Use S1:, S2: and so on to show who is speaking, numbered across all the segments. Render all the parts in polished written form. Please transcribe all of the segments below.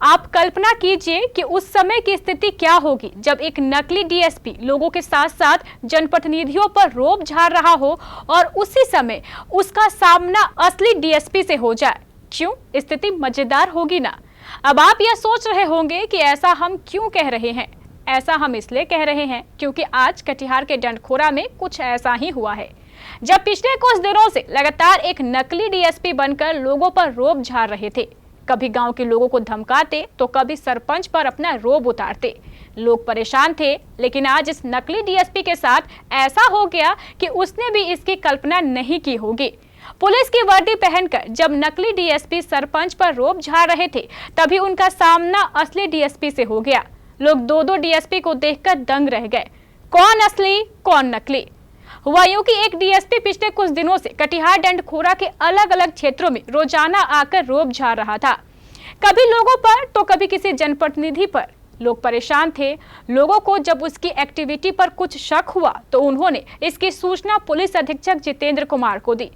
S1: आप कल्पना कीजिए कि उस समय की स्थिति क्या होगी जब एक नकली डीएसपी लोगों के साथ साथ जनप्रतिनिधियों पर रोब झाड़ रहा हो और उसी समय उसका सामना असली डीएसपी से हो जाए। क्यों? स्थिति मजेदार होगी ना। अब आप यह सोच रहे होंगे कि ऐसा हम क्यों कह रहे हैं। ऐसा हम इसलिए कह रहे हैं क्योंकि आज कटिहार के डंडखोरा में कुछ ऐसा ही हुआ है, जब पिछले कुछ दिनों से लगातार एक नकली डीएसपी बनकर लोगों पर रोब झाड़ रहे थे। कभी गांव के लोगों को धमकाते तो कभी सरपंच पर अपना रोब उतारते। लोग परेशान थे, लेकिन आज इस नकली डीएसपी के साथ ऐसा हो गया कि उसने भी इसकी कल्पना नहीं की होगी। पुलिस की वर्दी पहनकर जब नकली डीएसपी सरपंच पर रोब झाड़ रहे थे, तभी उनका सामना असली डीएसपी से हो गया। लोग दो डीएसपी को देखकर दंग रह गए। कौन असली, कौन नकली? हुआ यूं कि एक डीएसपी पिछले कुछ दिनों से कटिहार डंडखोरा के अलग अलग क्षेत्रों में रोजाना आकर रोब झाड़ रहा था, कभी लोगों पर तो कभी किसी जनप्रतिनिधि पर। लोग परेशान थे। लोगों को जब उसकी एक्टिविटी पर कुछ शक हुआ तो उन्होंने इसकी सूचना पुलिस अधीक्षक जितेंद्र कुमार को दी।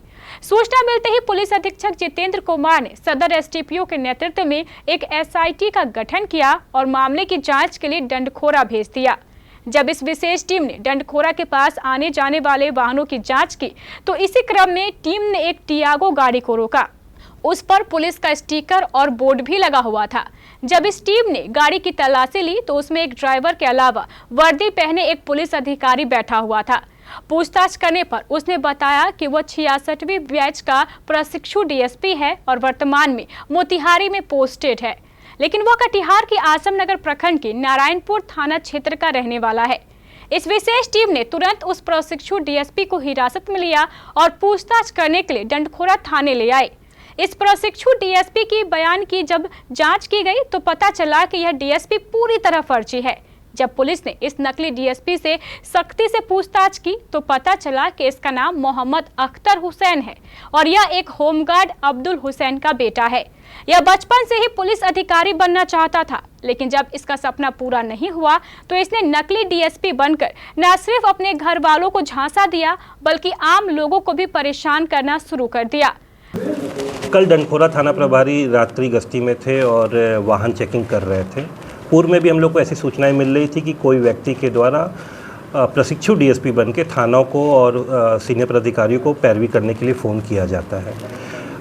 S1: सूचना मिलते ही पुलिस अधीक्षक जितेंद्र कुमार ने सदर एसडीपीओ के नेतृत्व में एक एसआईटी का गठन किया और मामले की जांच के लिए डंडखोरा भेज दिया। जब इस विशेष टीम ने डंडखोरा के पास आने जाने वाले वाहनों की जांच की तो इसी क्रम में टीम ने एक टियागो गाड़ी को रोका। उस पर पुलिस का स्टिकर और बोर्ड भी लगा हुआ था। जब इस टीम ने गाड़ी की तलाशी ली तो उसमें एक ड्राइवर के अलावा वर्दी पहने एक पुलिस अधिकारी बैठा हुआ था। पूछताछ करने पर उसने बताया कि वह 66वीं बैच का प्रशिक्षु डीएसपी है और वर्तमान में मोतिहारी में पोस्टेड है, लेकिन वह कटिहार के आजमनगर प्रखंड के नारायणपुर थाना क्षेत्र का रहने वाला है। इस विशेष टीम ने तुरंत उस प्रशिक्षु डीएसपी को हिरासत में लिया और पूछताछ करने के लिए डंडखोरा थाने ले आए। इस प्रशिक्षु डीएसपी की बयान की जब जांच की गई तो पता चला कि यह डीएसपी पूरी तरह फर्जी है। जब पुलिस ने इस नकली डीएसपी से सख्ती से पूछताछ की तो पता चला कि इसका नाम मोहम्मद अख्तर हुसैन है और यह एक होमगार्ड अब्दुल हुसैन का बेटा है। यह बचपन से ही पुलिस अधिकारी बनना चाहता था, लेकिन जब इसका सपना पूरा नहीं हुआ तो इसने नकली डीएसपी बनकर न सिर्फ अपने घर वालों को झांसा दिया बल्कि आम लोगों को भी परेशान करना शुरू कर दिया।
S2: कल डंडखोरा थाना प्रभारी रात्रि गश्ती में थे और वाहन चेकिंग कर रहे थे। पूर्व में भी हम लोग को ऐसी सूचनाएं मिल रही थी कि कोई व्यक्ति के द्वारा प्रशिक्षु डीएसपी बन के थानों को और सीनियर पदाधिकारियों को पैरवी करने के लिए फ़ोन किया जाता है।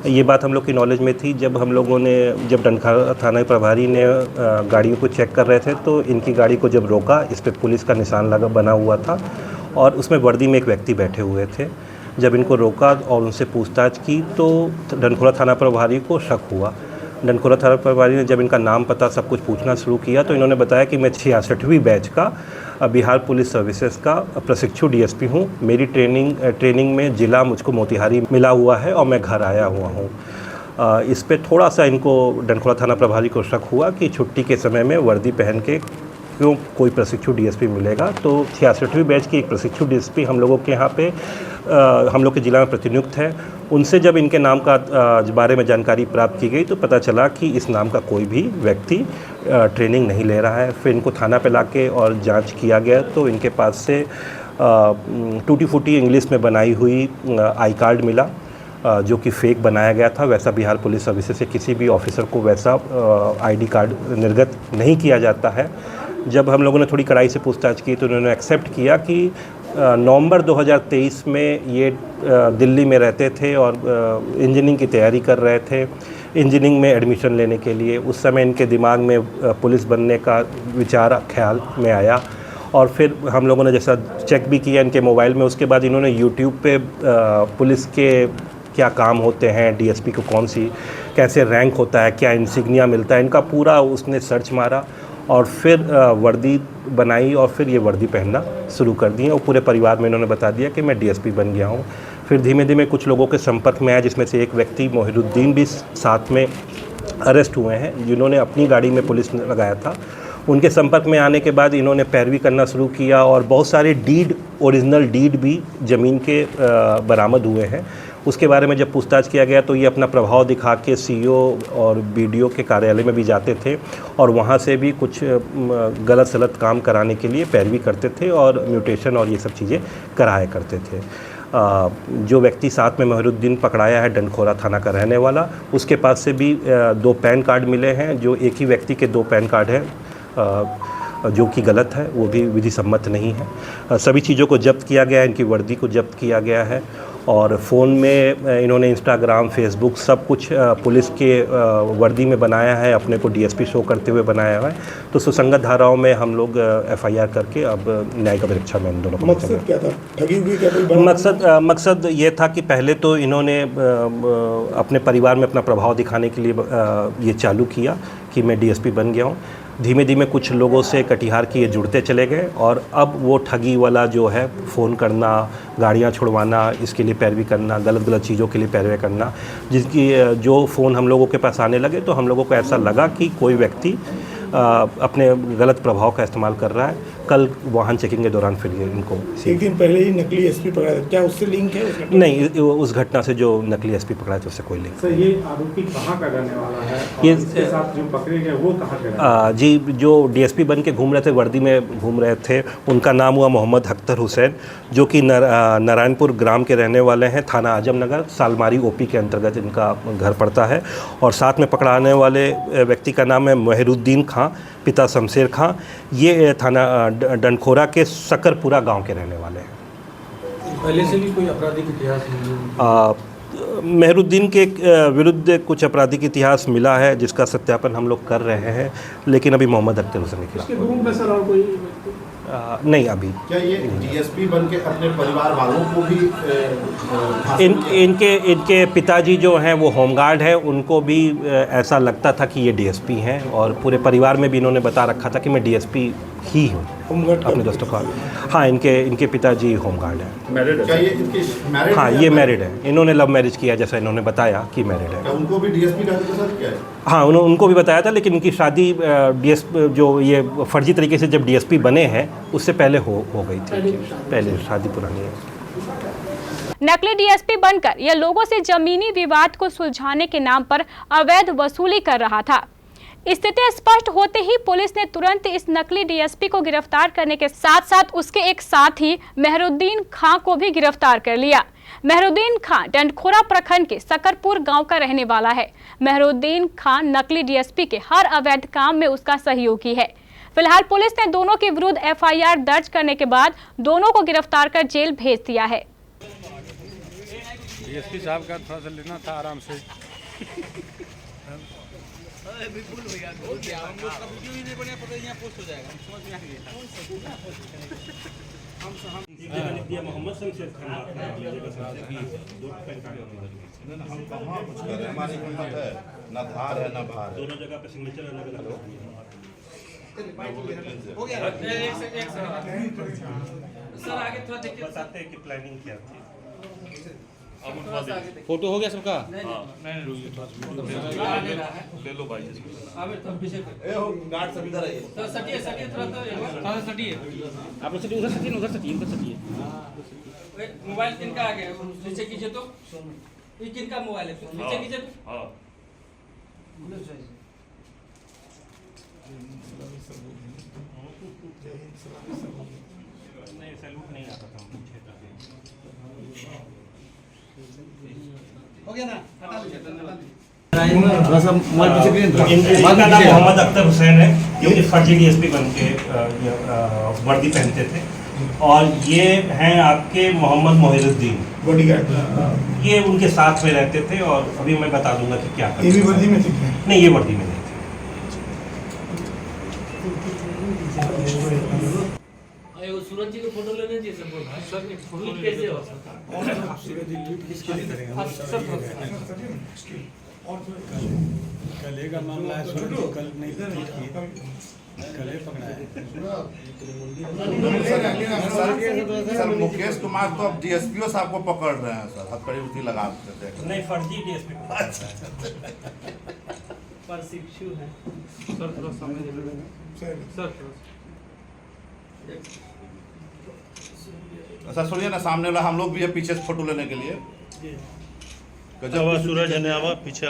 S2: ये बात हम लोग की नॉलेज में थी। जब हम लोगों ने डंडखोरा थाना प्रभारी ने गाड़ियों को चेक कर रहे थे तो इनकी गाड़ी को जब रोका, इस पर पुलिस का निशान लगा बना हुआ था और उसमें वर्दी में एक व्यक्ति बैठे हुए थे। जब इनको रोका और उनसे पूछताछ की तो डंडखोरा थाना प्रभारी को शक हुआ। डंडखोरा थाना प्रभारी ने जब इनका नाम पता सब कुछ पूछना शुरू किया तो इन्होंने बताया कि मैं 66वीं बैच का बिहार पुलिस सर्विसेज का प्रशिक्षु डीएसपी हूँ। मेरी ट्रेनिंग में ज़िला मुझको मोतिहारी मिला हुआ है और मैं घर आया हुआ हूँ। इस पे थोड़ा सा इनको डंडखोरा थाना प्रभारी को शक हुआ कि छुट्टी के समय में वर्दी पहन के क्यों कोई प्रशिक्षु डीएसपी मिलेगा। तो 66वीं बैच की एक प्रशिक्षु डीएसपी हम लोगों के यहाँ पे हम लोग के ज़िला में प्रतिनियुक्त है। उनसे जब इनके नाम का बारे में जानकारी प्राप्त की गई तो पता चला कि इस नाम का कोई भी व्यक्ति ट्रेनिंग नहीं ले रहा है। फिर इनको थाना पे लाके और जांच किया गया तो इनके पास से टूटी फूटी इंग्लिश में बनाई हुई आई कार्ड मिला, जो कि फेक बनाया गया था। वैसा बिहार पुलिस सर्विसेज से किसी भी ऑफिसर को वैसा आईडी कार्ड निर्गत नहीं किया जाता है। जब हम लोगों ने थोड़ी कड़ाई से पूछताछ की तो उन्होंने एक्सेप्ट किया कि नवंबर 2023 में ये दिल्ली में रहते थे और इंजीनियरिंग की तैयारी कर रहे थे, इंजीनियरिंग में एडमिशन लेने के लिए। उस समय इनके दिमाग में पुलिस बनने का विचार ख्याल में आया और फिर हम लोगों ने जैसा चेक भी किया इनके मोबाइल में। उसके बाद इन्होंने यूट्यूब पे पुलिस के क्या काम होते हैं, डीएसपी को कैसे रैंक होता है, क्या इंसिग्निया मिलता है, इनका पूरा उसने सर्च मारा और फिर वर्दी बनाई और फिर ये वर्दी पहनना शुरू कर दी और पूरे परिवार में इन्होंने बता दिया कि मैं डीएसपी बन गया हूँ। फिर धीमे धीमे कुछ लोगों के संपर्क में आया, जिसमें से एक व्यक्ति मोहिरुद्दीन भी साथ में अरेस्ट हुए हैं, जिन्होंने अपनी गाड़ी में पुलिस ने लगाया था। उनके संपर्क में आने के बाद इन्होंने पैरवी करना शुरू किया और बहुत सारे ओरिजिनल डीड भी ज़मीन के बरामद हुए हैं। उसके बारे में जब पूछताछ किया गया तो ये अपना प्रभाव दिखा के सीईओ और बीडीओ के कार्यालय में भी जाते थे और वहाँ से भी कुछ गलत सलत काम कराने के लिए पैरवी करते थे और म्यूटेशन और ये सब चीज़ें कराया करते थे। जो व्यक्ति साथ में मेहरुद्दीन पकड़ाया है डंडखोरा थाना का रहने वाला, उसके पास से भी 2 पैन कार्ड मिले हैं, जो एक ही व्यक्ति के 2 पैन कार्ड हैं, जो कि गलत है, वो भी विधि सम्मत नहीं है। सभी चीज़ों को जब्त किया गया है, इनकी वर्दी को जब्त किया गया है और फ़ोन में इन्होंने इंस्टाग्राम, फेसबुक सब कुछ पुलिस के वर्दी में बनाया है, अपने को डीएसपी शो करते हुए बनाया हुआ है। तो सुसंगत धाराओं में हम लोग एफआईआर करके अब न्यायिक अभिरक्षा में इन दोनों को
S3: मकसद क्या था? ठगी हुई क्या कोई?
S2: मकसद ये था कि पहले तो इन्होंने अपने परिवार में अपना प्रभाव दिखाने के लिए ये चालू किया कि मैं डीएसपी बन गया हूँ। धीमे धीमे कुछ लोगों से कटिहार की ये जुड़ते चले गए और अब वो ठगी वाला जो है, फ़ोन करना, गाड़ियाँ छुड़वाना, इसके लिए पैरवी करना, गलत चीज़ों के लिए पैरवी करना, जिसकी जो फ़ोन हम लोगों के पास आने लगे तो हम लोगों को ऐसा लगा कि कोई व्यक्ति अपने गलत प्रभाव का इस्तेमाल कर रहा है। कल वाहन चेकिंग के दौरान फिर ये इनको
S3: एक दिन पहले ही नकली एसपी पकड़ा था, क्या उससे लिंक है?
S2: नहीं, उस घटना से जो नकली एसपी पकड़ा है तो उससे कोई लिंक।
S4: सर, ये आरोपी कहाँ का रहने वाला है और
S2: ये
S4: इसके साथ जो पकड़े गए वो कहाँ के रहने वाला है?
S2: जी, जो डीएसपी बन के घूम रहे थे, वर्दी में घूम रहे थे, उनका नाम हुआ मोहम्मद अख्तर हुसैन, जो कि नारायणपुर ग्राम के रहने वाले हैं, थाना आजमनगर, सालमारी ओपी के अंतर्गत इनका घर पड़ता है। और साथ में पकड़ाने वाले व्यक्ति का नाम है मेहरुद्दीन खां, पिता शमशेर खां। ये थाना डंडखोरा के सकरपुरा गांव के रहने वाले हैं।
S4: पहले से भी कोई आपराधिक इतिहास नहीं?
S2: मेहरुद्दीन के विरुद्ध कुछ आपराधिक इतिहास मिला है, जिसका सत्यापन हम लोग कर रहे हैं, लेकिन अभी मोहम्मद अख्तर हुसैन के खिलाफ
S4: ग्रुप में सर और कोई
S2: नहीं। अभी
S5: क्या ये डीएसपी बन के अपने परिवार वालों को भी
S2: इनके पिताजी जो हैं वो होमगार्ड हैं, उनको भी ऐसा लगता था कि ये डीएसपी हैं और पूरे परिवार में भी इन्होंने बता रखा था कि मैं डीएसपी ही हूँ अपने दोस्तों का। हाँ, इनके पिताजी होमगार्ड हैं।
S5: क्या ये इनके मैरिड?
S2: हाँ, ये मैरिड है। इन्होंने लव मैरिज किया, जैसा इन्होंने बताया कि मैरिड है।
S5: क्या उनको भी डीएसपी का साथ क्या है?
S2: हाँ, उनको भी बताया था, लेकिन इनकी शादी डीएसपी जो ये फर्जी तरीके से जब डीएसपी बने हैं उससे पहले हो गई थी। पहले शादी पुरानी है।
S1: नकली डीएसपी बनकर यह लोगों से जमीनी विवाद को सुलझाने के नाम पर अवैध वसूली कर रहा था। स्थिति स्पष्ट होते ही पुलिस ने तुरंत इस नकली डीएसपी को गिरफ्तार करने के साथ साथ उसके एक साथी मेहरुद्दीन खां को भी गिरफ्तार कर लिया। मेहरुद्दीन खां डंडखोरा प्रखंड के सकरपुर गांव का रहने वाला है। मेहरुद्दीन खां नकली डीएसपी के हर अवैध काम में उसका सहयोगी है। फिलहाल पुलिस ने दोनों के विरुद्ध एफआईआर दर्ज करने के बाद दोनों को गिरफ्तार कर जेल भेज दिया है।
S6: डीएसपी साहब का थोड़ा सा लेना था आराम से।
S2: मोहम्मद शमशेर खान
S5: हम कहाँ कुछ कर रहे हैं? हमारी हिम्मत है, न धार है न भार है।
S2: दोनों जगह पे सिग्नेचर अलग-अलग
S5: हो गया।
S7: सर आगे थोड़ा देखिए,
S2: बताते हैं कि प्लानिंग क्या थी।
S6: फोटो हो गया सबका?
S7: ले लो भाई पीछे
S5: गार्ड सब इधर आइए।
S7: तो सटिए थोड़ा सटिए
S6: आप लोग उधर सटिए।
S7: मोबाइल किनका आ गया नीचे कीजिए तो, ये किनका मोबाइल है नीचे कीजिए तो।
S2: नहीं, सैल्यूट नहीं आता था मुझे।
S7: हो गया ना, हटा लीजिए, धन्यवाद।
S2: इनका नाम मोहम्मद अख्तर हुसैन है, जो कि फर्जी डीएसपी बन के वर्दी पहनते थे। और ये हैं आपके मोहम्मद मोहिरुद्दीन,
S3: बॉडीगार्ड।
S2: ये उनके साथ में रहते थे और अभी मैं बता दूंगा कि क्या करते
S3: ये भी वर्दी में थे?
S2: नहीं, ये वर्दी में नहीं थे।
S7: सूरज जी को फोटो लेने चाहिए सर, ट्वीट कैसे हो सकता
S4: कल का मामला है, सूरज कल नहीं कल पकड़ा है।
S5: सर मुकेश कुमार तो अब डीएसपीओ साहब को पकड़ रहे हैं सर, हथकड़ी उठी लगा देते हैं।
S2: नहीं, फर्जी डीएसपी
S7: प्रशिक्षु है सर, थोड़ा समय सर।
S5: सर सुनिए ना, सामने वाला हम लोग भी है पीछे से फोटो लेने के लिए।
S6: सूरज है पीछे।